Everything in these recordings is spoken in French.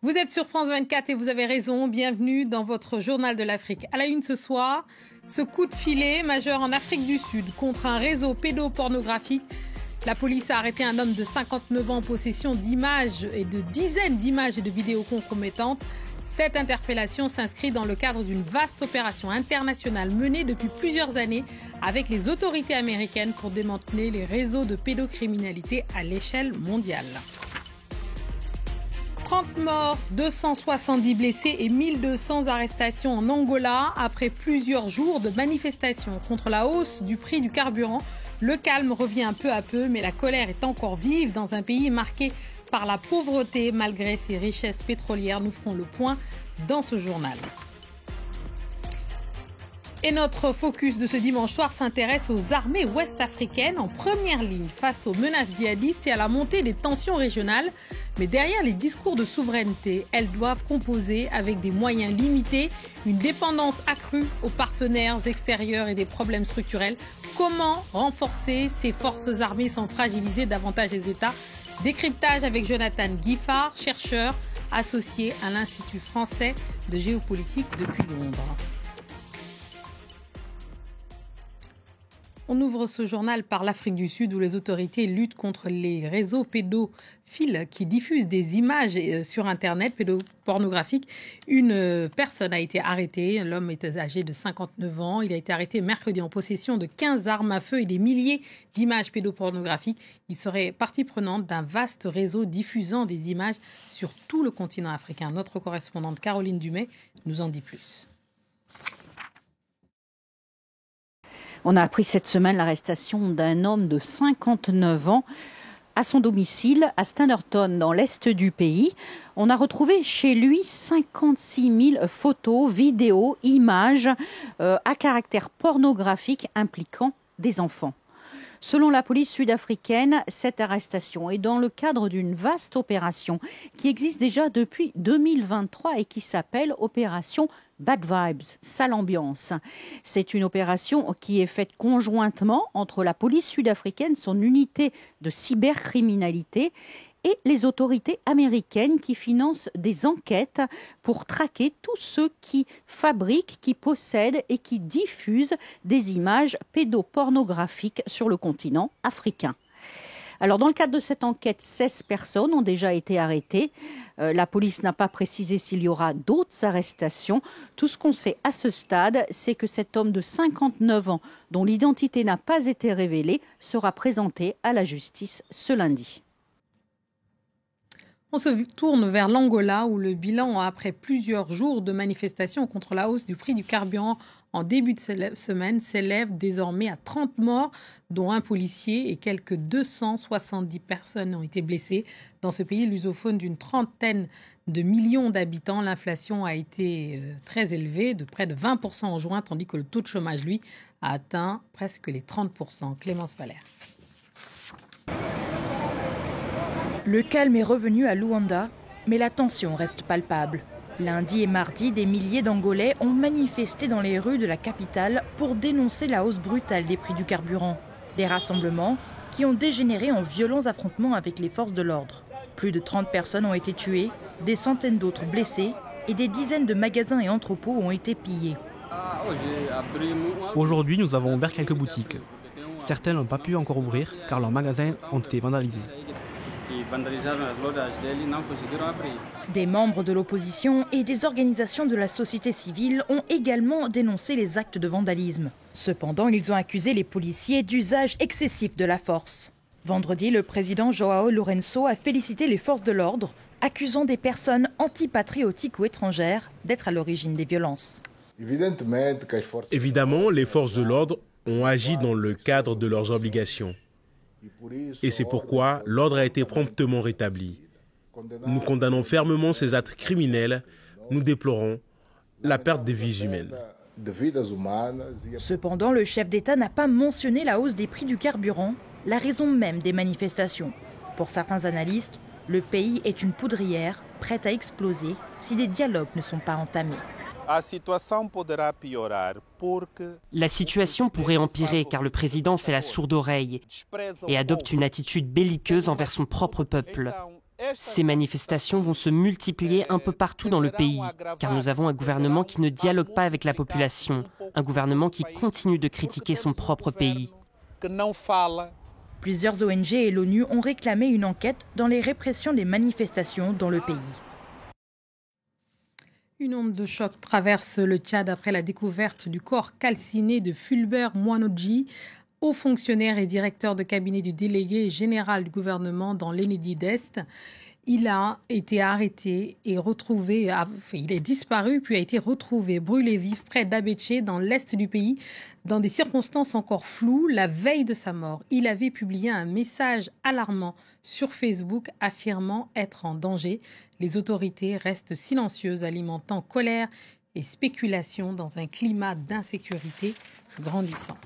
Vous êtes sur France 24 et vous avez raison. Bienvenue dans votre journal de l'Afrique. À la une ce soir, ce coup de filet majeur en Afrique du Sud contre un réseau pédopornographique. La police a arrêté un homme de 59 ans en possession d'images et de dizaines d'images et de vidéos compromettantes. Cette interpellation s'inscrit dans le cadre d'une vaste opération internationale menée depuis plusieurs années avec les autorités américaines pour démanteler les réseaux de pédocriminalité à l'échelle mondiale. 30 morts, 270 blessés et 1200 arrestations en Angola après plusieurs jours de manifestations contre la hausse du prix du carburant. Le calme revient peu à peu, mais la colère est encore vive dans un pays marqué par la pauvreté malgré ses richesses pétrolières. Nous ferons le point dans ce journal. Et notre focus de ce dimanche soir s'intéresse aux armées ouest-africaines en première ligne face aux menaces djihadistes et à la montée des tensions régionales. Mais derrière les discours de souveraineté, elles doivent composer avec des moyens limités, une dépendance accrue aux partenaires extérieurs et des problèmes structurels. Comment renforcer ces forces armées sans fragiliser davantage les États ? Décryptage avec Jonathan Guiffard, chercheur associé à l'Institut français de géopolitique depuis Londres. On ouvre ce journal par l'Afrique du Sud où les autorités luttent contre les réseaux pédophiles qui diffusent des images sur Internet pédopornographiques. Une personne a été arrêtée, l'homme était âgé de 59 ans. Il a été arrêté mercredi en possession de 15 armes à feu et des milliers d'images pédopornographiques. Il serait partie prenante d'un vaste réseau diffusant des images sur tout le continent africain. Notre correspondante Caroline Dumais nous en dit plus. On a appris cette semaine l'arrestation d'un homme de 59 ans à son domicile à Standerton, dans l'est du pays. On a retrouvé chez lui 56 000 photos, vidéos, images à caractère pornographique impliquant des enfants. Selon la police sud-africaine, cette arrestation est dans le cadre d'une vaste opération qui existe déjà depuis 2023 et qui s'appelle Opération Bad Vibes, sale ambiance. C'est une opération qui est faite conjointement entre la police sud-africaine, son unité de cybercriminalité et les autorités américaines qui financent des enquêtes pour traquer tous ceux qui fabriquent, qui possèdent et qui diffusent des images pédopornographiques sur le continent africain. Alors, dans le cadre de cette enquête, 16 personnes ont déjà été arrêtées. La police n'a pas précisé s'il y aura d'autres arrestations. Tout ce qu'on sait à ce stade, c'est que cet homme de 59 ans, dont l'identité n'a pas été révélée, sera présenté à la justice ce lundi. On se tourne vers l'Angola où le bilan après plusieurs jours de manifestations contre la hausse du prix du carburant en début de semaine s'élève désormais à 30 morts, dont un policier et quelques 270 personnes ont été blessées. Dans ce pays lusophone d'une trentaine de millions d'habitants, l'inflation a été très élevée, de près de 20% en juin, tandis que le taux de chômage, lui, a atteint presque les 30%. Clémence Valère. Le calme est revenu à Luanda, mais la tension reste palpable. Lundi et mardi, des milliers d'Angolais ont manifesté dans les rues de la capitale pour dénoncer la hausse brutale des prix du carburant. Des rassemblements qui ont dégénéré en violents affrontements avec les forces de l'ordre. Plus de 30 personnes ont été tuées, des centaines d'autres blessées et des dizaines de magasins et entrepôts ont été pillés. Aujourd'hui, nous avons ouvert quelques boutiques. Certaines n'ont pas pu encore ouvrir car leurs magasins ont été vandalisés. Des membres de l'opposition et des organisations de la société civile ont également dénoncé les actes de vandalisme. Cependant, ils ont accusé les policiers d'usage excessif de la force. Vendredi, le président João Lourenço a félicité les forces de l'ordre, accusant des personnes antipatriotiques ou étrangères d'être à l'origine des violences. Évidemment, les forces de l'ordre ont agi dans le cadre de leurs obligations. Et c'est pourquoi l'ordre a été promptement rétabli. Nous condamnons fermement ces actes criminels. Nous déplorons la perte des vies humaines. Cependant, le chef d'État n'a pas mentionné la hausse des prix du carburant, la raison même des manifestations. Pour certains analystes, le pays est une poudrière prête à exploser si des dialogues ne sont pas entamés. La situation pourrait empirer car le président fait la sourde oreille et adopte une attitude belliqueuse envers son propre peuple. Ces manifestations vont se multiplier un peu partout dans le pays, car nous avons un gouvernement qui ne dialogue pas avec la population, un gouvernement qui continue de critiquer son propre pays. Plusieurs ONG et l'ONU ont réclamé une enquête dans les répressions des manifestations dans le pays. Une onde de choc traverse le Tchad après la découverte du corps calciné de Fulbert Moinodji, haut fonctionnaire et directeur de cabinet du délégué général du gouvernement dans l'Enedi d'Est. Il a été arrêté et retrouvé, il est disparu puis a été retrouvé brûlé vif près d'Abéché dans l'est du pays dans des circonstances encore floues la veille de sa mort. Il avait publié un message alarmant sur Facebook affirmant être en danger. Les autorités restent silencieuses, alimentant colère et spéculation dans un climat d'insécurité grandissant.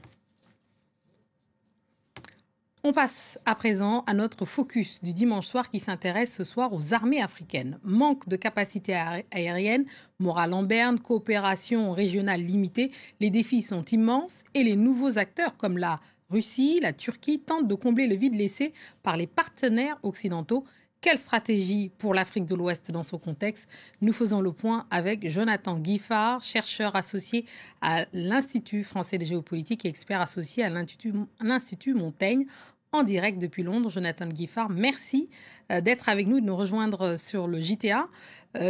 On passe à présent à notre focus du dimanche soir qui s'intéresse ce soir aux armées africaines. Manque de capacité aérienne, morale en berne, coopération régionale limitée, les défis sont immenses et les nouveaux acteurs comme la Russie, la Turquie tentent de combler le vide laissé par les partenaires occidentaux. Quelle stratégie pour l'Afrique de l'Ouest dans ce contexte? Nous faisons le point avec Jonathan Guiffard, chercheur associé à l'Institut français de géopolitique et expert associé à l'Institut Montaigne. En direct depuis Londres, Jonathan Guiffard, merci d'être avec nous, de nous rejoindre sur le JTA.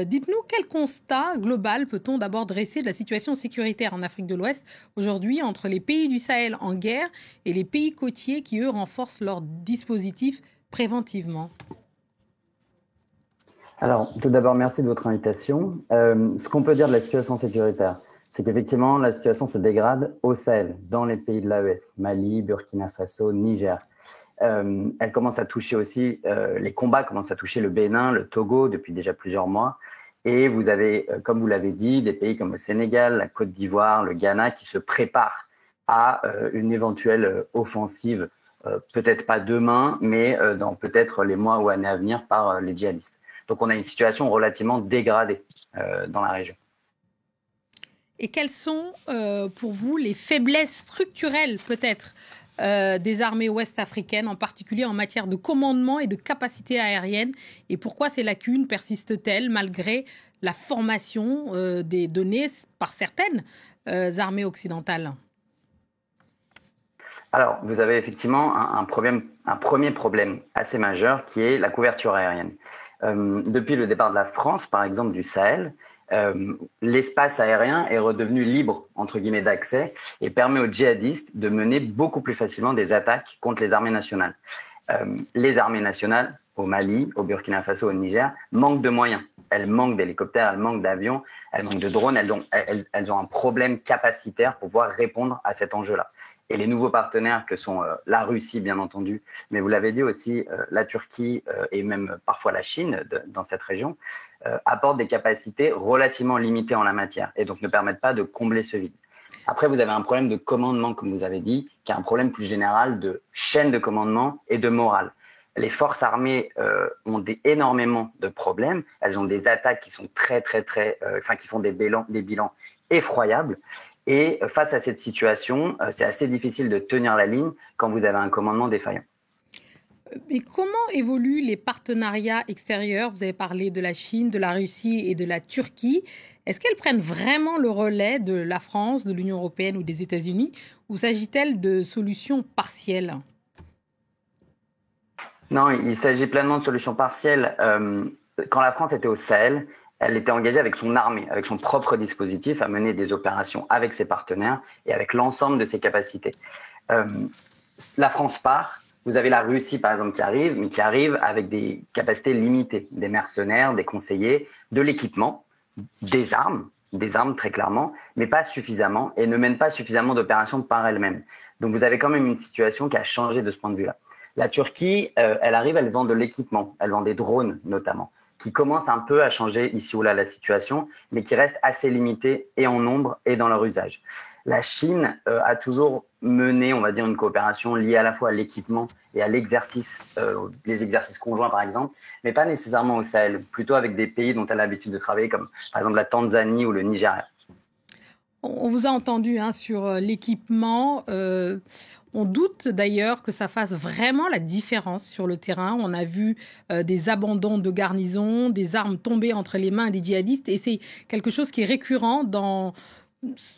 Dites-nous, quel constat global peut-on d'abord dresser de la situation sécuritaire en Afrique de l'Ouest aujourd'hui entre les pays du Sahel en guerre et les pays côtiers qui, eux, renforcent leurs dispositifs préventivement? Alors, tout d'abord, merci de votre invitation. Ce qu'on peut dire de la situation sécuritaire, c'est qu'effectivement, la situation se dégrade au Sahel, dans les pays de l'AES, Mali, Burkina Faso, Niger. Elle commence à toucher aussi, les combats commencent à toucher le Bénin, le Togo depuis déjà plusieurs mois. Et vous avez, comme vous l'avez dit, des pays comme le Sénégal, la Côte d'Ivoire, le Ghana qui se préparent à une éventuelle offensive, peut-être pas demain, mais dans peut-être les mois ou années à venir par les djihadistes. Donc on a une situation relativement dégradée dans la région. Et quelles sont pour vous les faiblesses structurelles peut-être des armées ouest-africaines, en particulier en matière de commandement et de capacité aérienne? Et pourquoi ces lacunes persistent-elles malgré la formation des données par certaines armées occidentales? Alors, vous avez effectivement un premier problème assez majeur qui est la couverture aérienne. Depuis le départ de la France, par exemple, du Sahel, l'espace aérien est redevenu libre, entre guillemets, d'accès et permet aux djihadistes de mener beaucoup plus facilement des attaques contre les armées nationales. Les armées nationales, au Mali, au Burkina Faso, au Niger, manquent de moyens. Elles manquent d'hélicoptères, elles manquent d'avions, elles manquent de drones, elles ont un problème capacitaire pour pouvoir répondre à cet enjeu-là. Et les nouveaux partenaires que sont la Russie, bien entendu, mais vous l'avez dit aussi, la Turquie et même parfois la Chine dans cette région, apportent des capacités relativement limitées en la matière et donc ne permettent pas de combler ce vide. Après, vous avez un problème de commandement, comme vous avez dit, qui est un problème plus général de chaîne de commandement et de morale. Les forces armées ont énormément de problèmes. Elles ont des attaques qui sont qui font des bilans effroyables. Et face à cette situation, c'est assez difficile de tenir la ligne quand vous avez un commandement défaillant. Mais comment évoluent les partenariats extérieurs? Vous avez parlé de la Chine, de la Russie et de la Turquie. Est-ce qu'elles prennent vraiment le relais de la France, de l'Union européenne ou des États-Unis? Ou s'agit-il de solutions partielles? Non, il s'agit pleinement de solutions partielles. Quand la France était au Sahel, elle était engagée avec son armée, avec son propre dispositif, à mener des opérations avec ses partenaires et avec l'ensemble de ses capacités. La France part. Vous avez la Russie, par exemple, mais qui arrive avec des capacités limitées, des mercenaires, des conseillers, de l'équipement, des armes très clairement, mais pas suffisamment et ne mène pas suffisamment d'opérations par elle-même. Donc vous avez quand même une situation qui a changé de ce point de vue-là. La Turquie, elle arrive, elle vend de l'équipement, elle vend des drones notamment, qui commencent un peu à changer ici ou là la situation, mais qui restent assez limitées et en nombre et dans leur usage. La Chine a toujours mené, on va dire, une coopération liée à la fois à l'équipement et à l'exercice, les exercices conjoints par exemple, mais pas nécessairement au Sahel, plutôt avec des pays dont elle a l'habitude de travailler, comme par exemple la Tanzanie ou le Nigeria. On vous a entendu sur l'équipement. On doute d'ailleurs que ça fasse vraiment la différence sur le terrain. On a vu des abandons de garnisons, des armes tomber entre les mains des djihadistes et c'est quelque chose qui est récurrent dans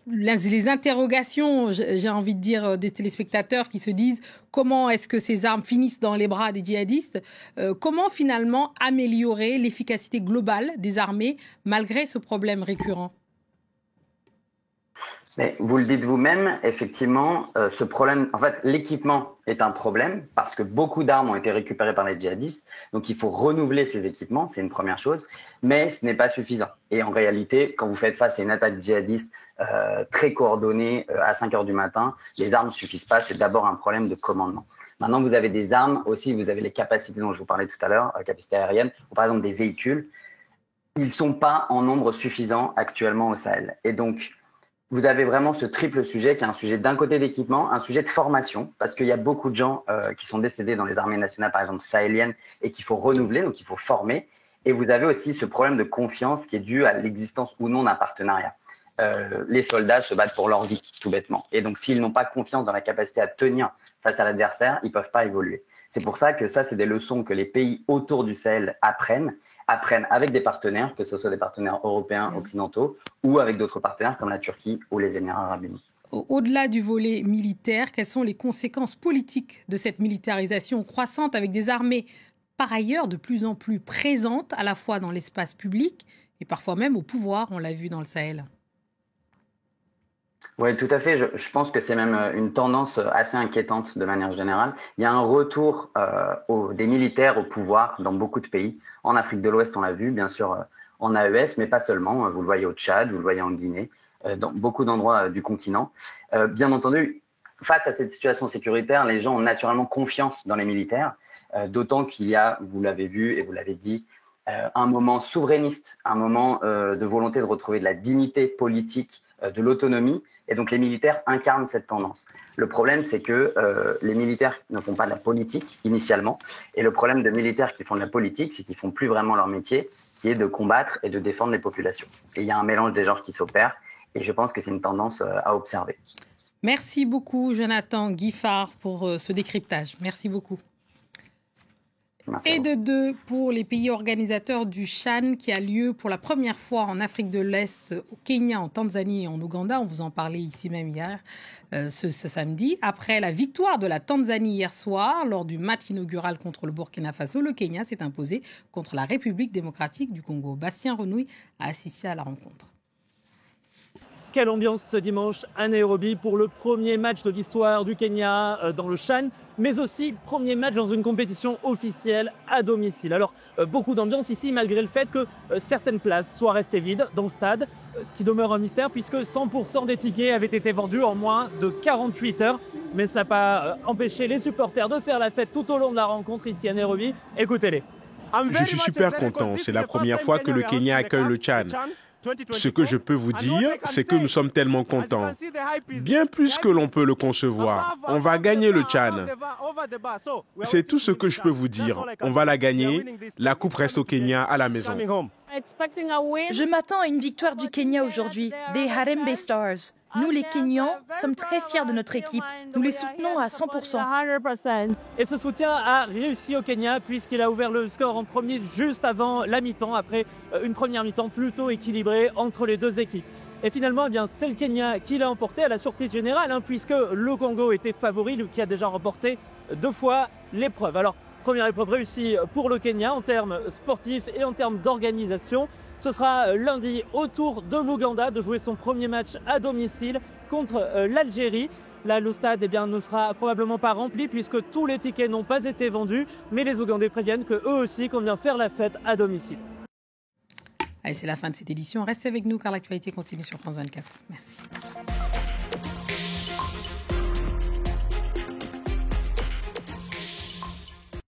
les interrogations, j'ai envie de dire, des téléspectateurs qui se disent comment est-ce que ces armes finissent dans les bras des djihadistes, comment finalement améliorer l'efficacité globale des armées malgré ce problème récurrent. Mais vous le dites vous-même, effectivement, ce problème, en fait, l'équipement est un problème parce que beaucoup d'armes ont été récupérées par les djihadistes. Donc, il faut renouveler ces équipements, c'est une première chose, mais ce n'est pas suffisant. Et en réalité, quand vous faites face à une attaque djihadiste très coordonnée à 5 heures du matin, les armes ne suffisent pas. C'est d'abord un problème de commandement. Maintenant, vous avez des armes aussi, vous avez les capacités dont je vous parlais tout à l'heure, capacités aériennes, ou par exemple des véhicules. Ils ne sont pas en nombre suffisant actuellement au Sahel. Et donc, vous avez vraiment ce triple sujet qui est un sujet d'un côté d'équipement, un sujet de formation, parce qu'il y a beaucoup de gens qui sont décédés dans les armées nationales, par exemple sahéliennes, et qu'il faut renouveler, donc il faut former. Et vous avez aussi ce problème de confiance qui est dû à l'existence ou non d'un partenariat. Les soldats se battent pour leur vie, tout bêtement. Et donc, s'ils n'ont pas confiance dans la capacité à tenir face à l'adversaire, ils ne peuvent pas évoluer. C'est pour ça que ça, c'est des leçons que les pays autour du Sahel apprennent avec des partenaires, que ce soit des partenaires européens, occidentaux, ou avec d'autres partenaires comme la Turquie ou les Émirats arabes unis. Au-delà du volet militaire, quelles sont les conséquences politiques de cette militarisation croissante avec des armées, par ailleurs, de plus en plus présentes, à la fois dans l'espace public et parfois même au pouvoir, on l'a vu dans le Sahel? Oui, tout à fait. Je pense que c'est même une tendance assez inquiétante de manière générale. Il y a un retour des militaires au pouvoir dans beaucoup de pays. En Afrique de l'Ouest, on l'a vu, bien sûr, en AES, mais pas seulement. Vous le voyez au Tchad, vous le voyez en Guinée, dans beaucoup d'endroits du continent. Bien entendu, face à cette situation sécuritaire, les gens ont naturellement confiance dans les militaires, d'autant qu'il y a, vous l'avez vu et vous l'avez dit, un moment souverainiste, un moment de volonté de retrouver de la dignité politique, de l'autonomie, et donc les militaires incarnent cette tendance. Le problème, c'est que les militaires ne font pas de la politique initialement, et le problème de militaires qui font de la politique, c'est qu'ils font plus vraiment leur métier, qui est de combattre et de défendre les populations. Et il y a un mélange des genres qui s'opère, et je pense que c'est une tendance à observer. Merci beaucoup, Jonathan Guiffard, pour ce décryptage. Merci beaucoup. Et de deux pour les pays organisateurs du Chan qui a lieu pour la première fois en Afrique de l'Est, au Kenya, en Tanzanie et en Ouganda. On vous en parlait ici même hier, ce samedi. Après la victoire de la Tanzanie hier soir, lors du match inaugural contre le Burkina Faso, le Kenya s'est imposé contre la République démocratique du Congo. Bastien Renouille a assisté à la rencontre. Quelle ambiance ce dimanche à Nairobi pour le premier match de l'histoire du Kenya dans le Chan, mais aussi premier match dans une compétition officielle à domicile. Alors beaucoup d'ambiance ici malgré le fait que certaines places soient restées vides dans le stade, ce qui demeure un mystère puisque 100% des tickets avaient été vendus en moins de 48 heures. Mais ça n'a pas empêché les supporters de faire la fête tout au long de la rencontre ici à Nairobi. Écoutez-les. Je suis super content, c'est la première fois que le Kenya accueille le Chan. Ce que je peux vous dire, c'est que nous sommes tellement contents. Bien plus que l'on peut le concevoir. On va gagner le Chan. C'est tout ce que je peux vous dire. On va la gagner. La coupe reste au Kenya à la maison. Je m'attends à une victoire du Kenya aujourd'hui, des Harambee Stars. Nous, les Kenyans, sommes très fiers de notre équipe. Nous les soutenons à 100%. Et ce soutien a réussi au Kenya puisqu'il a ouvert le score en premier juste avant la mi-temps, après une première mi-temps plutôt équilibrée entre les deux équipes. Et finalement, c'est le Kenya qui l'a emporté à la surprise générale, puisque le Congo était favori, qui a déjà remporté 2 fois l'épreuve. Alors, première épreuve réussie pour le Kenya en termes sportifs et en termes d'organisation. Ce sera lundi au tour de l'Ouganda de jouer son premier match à domicile contre l'Algérie. Là, le stade ne sera probablement pas rempli puisque tous les tickets n'ont pas été vendus. Mais les Ougandais préviennent qu'eux aussi comptent bien faire la fête à domicile. Allez, c'est la fin de cette édition. Restez avec nous car l'actualité continue sur France 24. Merci.